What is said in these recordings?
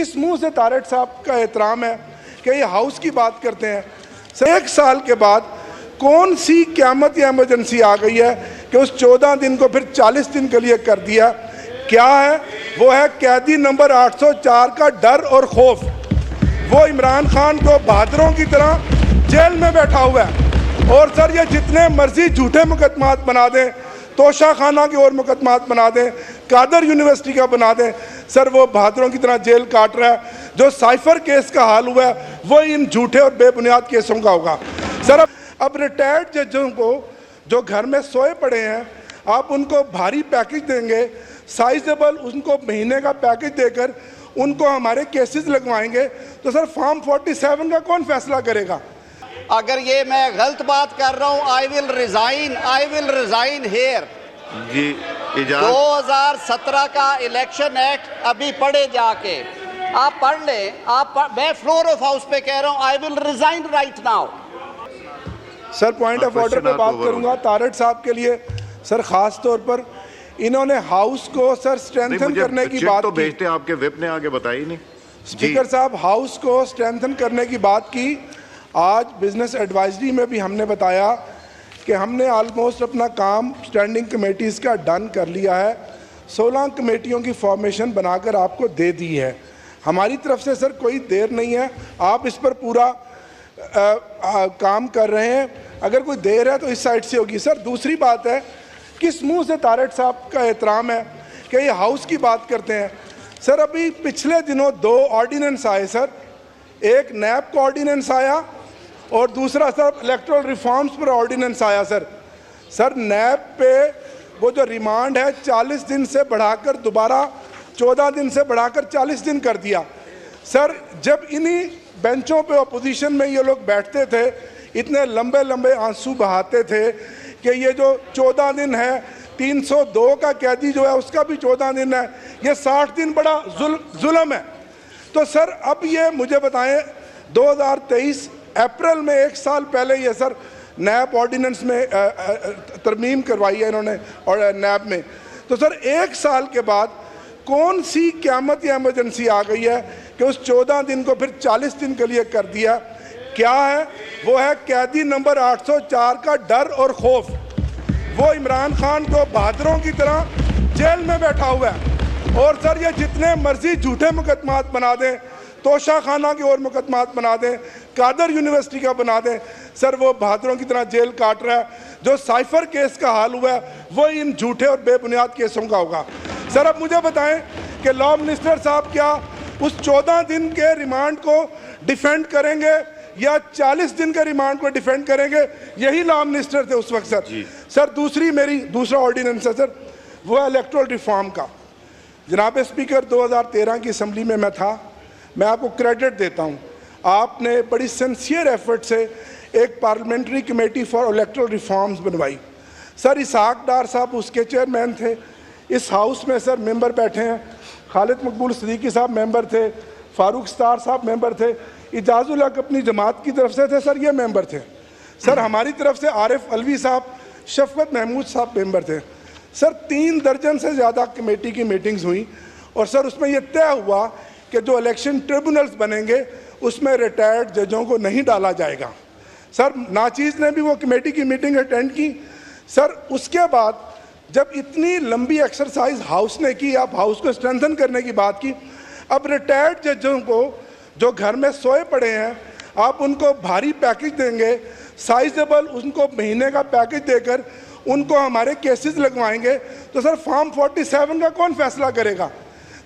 किस मुंह से तारड़ साहब का एहतराम है कि ये हाउस की बात करते हैं? सर 1 साल के बाद कौन सी क़यामत या इमरजेंसी आ गई है कि उस 14 दिन को फिर 40 दिन के लिए कर दिया? क्या है वो? है कैदी नंबर 804 का डर और खौफ। वो इमरान खान को बहादुरों की तरह जेल में बैठा हुआ है। और सर ये जितने मर्जी झूठे मुकदमात बना दें, तोशा खाना के और मुकदमात बना दें, कादर यूनिवर्सिटी का बना दें, सर वो बहादुरों की तरह जेल काट रहा है। जो साइफर केस का हाल हुआ है वो इन झूठे और बेबुनियाद केसों का होगा। सर अब रिटायर्ड जजों को जो घर में सोए पड़े हैं, आप उनको भारी पैकेज देंगे, साइजेबल उनको महीने का पैकेज देकर उनको हमारे केसेस लगवाएंगे, तो सर फॉर्म 47 का कौन फैसला करेगा? अगर ये मैं गलत बात कर रहा हूँ, आई विल रिजाइन हेयर। जी 2017 का इलेक्शन एक्ट अभी पढ़े जाके, आप पढ़ लें। मैं फ्लोर ऑफ हाउस पे कह रहा हूँ, I will resign right now. Sir point of order पे बात करूंगा तारड़ साहब के लिए। सर खास तौर पर इन्होंने हाउस को सर स्ट्रेंथन करने की बात तो की। भेजते आपके विप ने आगे बताई नहीं। स्पीकर साहब हाउस को स्ट्रेंथन करने की बात की। आज बिजनेस एडवाइजरी में भी हमने बताया कि हमने ऑलमोस्ट अपना काम स्टैंडिंग कमेटीज़ का डन कर लिया है। 16 कमेटियों की फॉर्मेशन बनाकर आपको दे दी है। हमारी तरफ से सर कोई देर नहीं है, आप इस पर पूरा काम कर रहे हैं। अगर कोई देर है तो इस साइड से होगी। सर दूसरी बात है, किस मुंह से तारड़ साहब का एहतराम है कि ये हाउस की बात करते हैं? सर अभी पिछले दिनों 2 ऑर्डिनेंस आए सर, एक नैब का ऑर्डिनेंस आया और दूसरा सर इलेक्टोरल रिफॉर्म्स पर ऑर्डिनेंस आया। सर नैब पे वो जो रिमांड है 40 दिन से बढ़ाकर दोबारा 14 दिन से बढ़ाकर 40 दिन कर दिया। सर जब इन्हीं बेंचों पे अपोजिशन में ये लोग बैठते थे, इतने लंबे लंबे आंसू बहाते थे कि ये जो 14 दिन है, 302 का कैदी जो है उसका भी 14 दिन है, ये 60 दिन बड़ा जुल्म है। तो सर अब ये मुझे बताएं, 2023 अप्रैल में 1 साल पहले ये सर नैब ऑर्डिनेंस में तरमीम करवाई है इन्होंने और नैब में। तो सर 1 साल के बाद कौन सी क़यामत या इमरजेंसी आ गई है कि उस 14 दिन को फिर 40 दिन के लिए कर दिया? क्या है वो? है कैदी नंबर 804 का डर और खौफ। वो इमरान खान को बहादुरों की तरह जेल में बैठा हुआ है। और सर ये जितने मर्जी झूठे मुकदमात बना दें, तोशा खाना के और मुकदमात बना दें, कादर यूनिवर्सिटी का बना दें, सर वो बहादुरों की तरह जेल काट रहा है। जो साइफर केस का हाल हुआ है वो इन झूठे और बेबुनियाद केसों का होगा। सर अब मुझे बताएं कि लॉ मिनिस्टर साहब क्या उस 14 दिन के रिमांड को डिफेंड करेंगे या 40 दिन के रिमांड को डिफेंड करेंगे? यही लॉ मिनिस्टर थे उस वक्त सर। सर दूसरा ऑर्डिनेंस है सर, वो है इलेक्टोरल रिफॉर्म का। जनाब स्पीकर 2013 की असम्बली में मैं था, मैं आपको क्रेडिट देता हूँ, आपने बड़ी सिंसियर एफर्ट से एक parliamentary committee for electoral reforms बनवाई। सर इसहाक डार साहब उसके चेयरमैन थे। इस हाउस में सर मेंबर बैठे हैं, खालिद मकबूल सिद्दीकी साहब मेंबर थे, फारूक स्टार साहब मेंबर थे, इजाजुल हक अपनी जमात की तरफ से थे सर, ये मेंबर थे। सर हमारी तरफ से आरिफ अलवी साहब, शफकत महमूद साहब मेंबर थे। सर 3 दर्जन से ज़्यादा कमेटी की मीटिंग्स हुई और सर उसमें यह तय हुआ कि जो इलेक्शन ट्रिब्यूनल्स बनेंगे उसमें रिटायर्ड जजों को नहीं डाला जाएगा। सर नाचीज़ ने भी वो कमेटी की मीटिंग अटेंड की। सर उसके बाद जब इतनी लंबी एक्सरसाइज हाउस ने की, आप हाउस को स्ट्रेंथन करने की बात की, अब रिटायर्ड जजों को जो घर में सोए पड़े हैं, आप उनको भारी पैकेज देंगे, साइजेबल उनको महीने का पैकेज देकर उनको हमारे केसेस लगवाएंगे, तो सर फॉर्म 47 का कौन फैसला करेगा?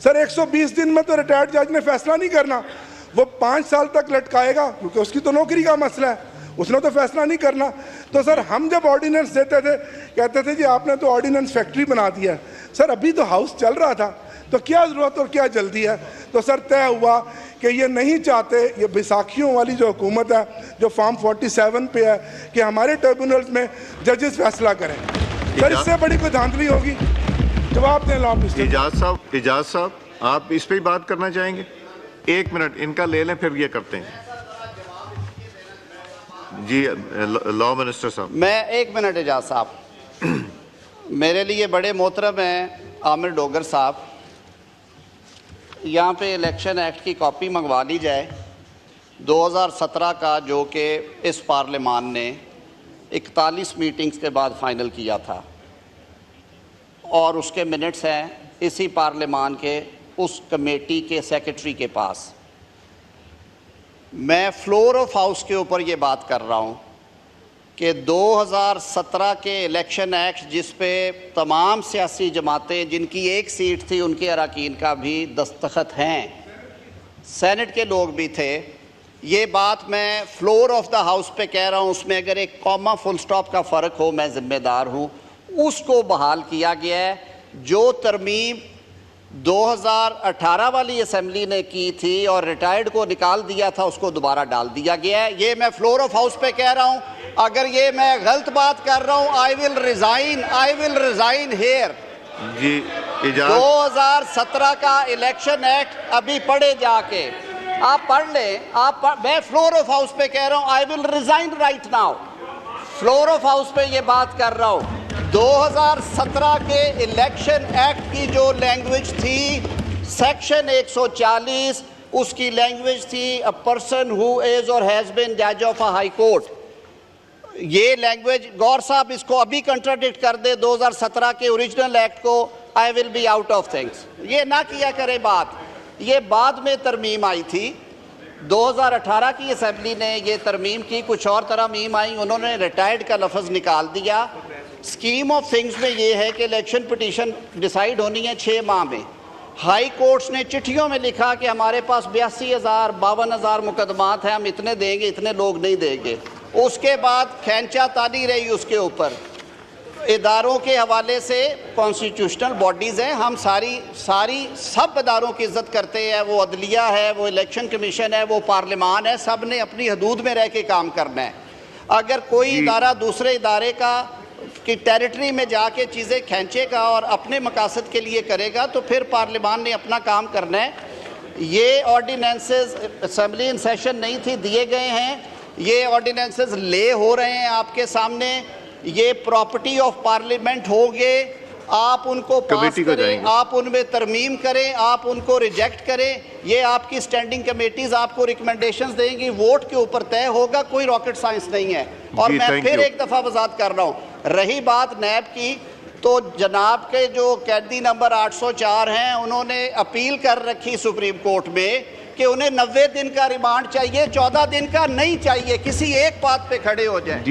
सर 120 दिन में तो रिटायर्ड जज ने फैसला नहीं करना, वो 5 साल तक लटकाएगा, क्योंकि उसकी तो नौकरी का मसला है, उसने तो फैसला नहीं करना। तो सर हम जब ऑर्डिनेंस देते थे कहते थे जी आपने तो ऑर्डिनेंस फैक्ट्री बना दिया है। सर अभी तो हाउस चल रहा था, तो क्या ज़रूरत और क्या जल्दी है? तो सर तय हुआ कि ये नहीं चाहते, ये बैसाखियों वाली जो हुकूमत है जो फॉर्म 47 पे है, कि हमारे ट्रिब्यूनल्स में जजेस फैसला करें। सर इससे बड़ी कोई धांधली होगी? जवाब दें लॉ मिनिस्टर। इजाज़ साहब आप इस पर ही बात करना चाहेंगे? 1 मिनट इनका ले लें, फिर ये करते हैं। जी लॉ मिनिस्टर साहब। मैं 1 मिनट इजाज़ साहब, मेरे लिए बड़े मोहतरम हैं आमिर डोगर साहब, यहाँ पे इलेक्शन एक्ट की कॉपी मंगवा ली जाए 2017 का, जो कि इस पार्लियामान ने 41 मीटिंग्स के बाद फाइनल किया था, और उसके मिनट्स हैं इसी पार्लियामान के उस कमेटी के सेक्रेटरी के पास। मैं फ्लोर ऑफ हाउस के ऊपर ये बात कर रहा हूँ कि 2017 के इलेक्शन एक्ट, जिस पे तमाम सियासी जमातें जिनकी एक सीट थी उनके अरकान का भी दस्तखत हैं, सेनेट के लोग भी थे, ये बात मैं फ्लोर ऑफ द हाउस पे कह रहा हूँ। उसमें अगर एक कॉमा फुल स्टॉप का फ़र्क हो, मैं ज़िम्मेदार हूँ। उसको बहाल किया गया है। जो तरमीम 2018 वाली असेंबली ने की थी और रिटायर्ड को निकाल दिया था, उसको दोबारा डाल दिया गया है। ये मैं फ्लोर ऑफ हाउस पे कह रहा हूँ। अगर ये मैं गलत बात कर रहा हूँ, आई विल रिजाइन हेयर। जी, 2017 का इलेक्शन एक्ट अभी पढ़े जाके, आप पढ़ लें। मैं फ्लोर ऑफ हाउस पे कह रहा हूँ, I will resign right now. Floor of house पे ये बात कर रहा हूँ। 2017 के इलेक्शन एक्ट की जो लैंग्वेज थी, सेक्शन 140, उसकी लैंग्वेज थी अ पर्सन हु इज और हैज बीन जज ऑफ अ हाई कोर्ट। ये लैंग्वेज, गौर साहब इसको अभी कंट्राडिक्ट कर दे 2017 के ओरिजिनल एक्ट को, I will be out of things. ये ना किया करे बात। ये बाद में तरमीम आई थी, 2018 की असेंबली ने ये तरमीम की, कुछ और तरमीम आई, उन्होंने रिटायर्ड का लफ्ज़ निकाल दिया। स्कीम ऑफ थिंग्स में ये है कि इलेक्शन पिटीशन डिसाइड होनी है 6 माह में। हाई कोर्ट्स ने चिट्ठियों में लिखा कि हमारे पास 82,000 52,000 मुकदमात हैं, हम इतने देंगे, इतने लोग नहीं देंगे। उसके बाद खैंचा तानी रही उसके ऊपर। इदारों के हवाले से कॉन्स्टिट्यूशनल बॉडीज़ हैं, हम सब इदारों की इज़्ज़त करते हैं। वो अदलिया है, वो इलेक्शन कमीशन है, वो पार्लियामान है, सब ने अपनी हदूद में रह के काम करना है। अगर कोई इदारा दूसरे इदारे की टेरिटरी में जाके चीज़ें खींचेगा और अपने मकासद के लिए करेगा, तो फिर पार्लियामान ने अपना काम करना है। ये ऑर्डिनेंसेस असेंबली इन सेशन नहीं थी, दिए गए हैं। ये ऑर्डिनेंसेस ले हो रहे हैं आपके सामने। ये प्रॉपर्टी ऑफ पार्लियामेंट होंगे, आप उनको पास करें, आप उनमें तरमीम करें, आप उनको रिजेक्ट करें। ये आपकी स्टैंडिंग कमेटीज़ आपको रिकमेंडेशंस देंगी, वोट के ऊपर तय होगा, कोई रॉकेट साइंस नहीं है। और मैं फिर एक दफ़ा वजाहत कर रहा हूँ, रही बात नैब की, तो जनाब के जो कैदी नंबर 804 हैं, उन्होंने अपील कर रखी सुप्रीम कोर्ट में कि उन्हें 90 दिन का रिमांड चाहिए, 14 दिन का नहीं चाहिए। किसी एक बात पे खड़े हो जाए।